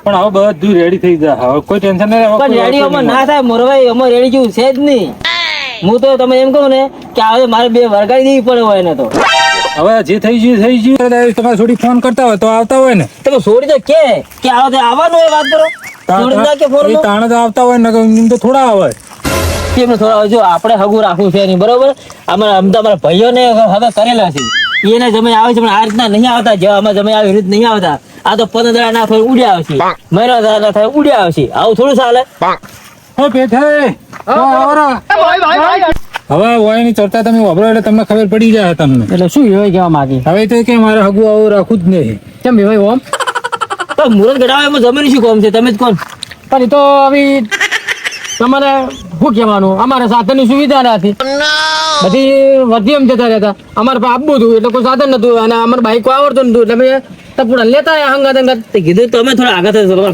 પણ હવે બધું રેડી થઈ જાય, હવે કોઈ ટેન્શન નહીં. પણ રેડી અમાર ના થાય મોરભાઈ, અમાર રેડી જેવું છે જ નહીં. હું તો તમે એમ કહું ને કે હવે મારે 2 વરગાડી દેવી પડે હોય ને તો. હવે જે થઈ ગયું. તમારે છોડી ફોન કરતા હોય તો આવતા હોય ને. તમે છોડી તો કે આવે આવવાનું હોય, વાત કરો. છોડી ના કે ફોન તાણે તો આવતા હોય ને, તો થોડા આવે. કેમ થોડા, જો આપણે હગું રાખવું છે નહીં, બરોબર. અમારા ભાઈઓને હવે કરેલા છે, એને જમે આવે છે, પણ આ રીતના નહીં આવતા. જેવા અમે જમે આવી રીત નહીં આવતા. આ તો 15 ના થાય ઉડ્યા આવશે, મહિના ના થાય ઉડ્યા આવશે. આવું થોડું ચાલે. હવે ઓયની ચર્ચા તમે વાપરો એટલે તમને ખબર પડી જાય તમને. એટલે શું એવાય કેવા માંગે હવે તો કે મારે હગું આવું રાખવું જ નહીં. કેમ એવાય ઓમ તો મુરત ગડાવે એમાં જમીન શું કોમ છે, તમે જ કોણ. પણ એ તો હવે તમારે શું કહેવાનું, અમારે સાધનની સુવિધા નથી, બધી વધી એમ જતા રહેતા. અમારે આપવું હતું એટલે કોઈ સાધન નતું, અને અમારે બાઈક આવડતું નતું, એટલે અમે તપુડા લેતા હંગાત કીધું તમે થોડા આગળ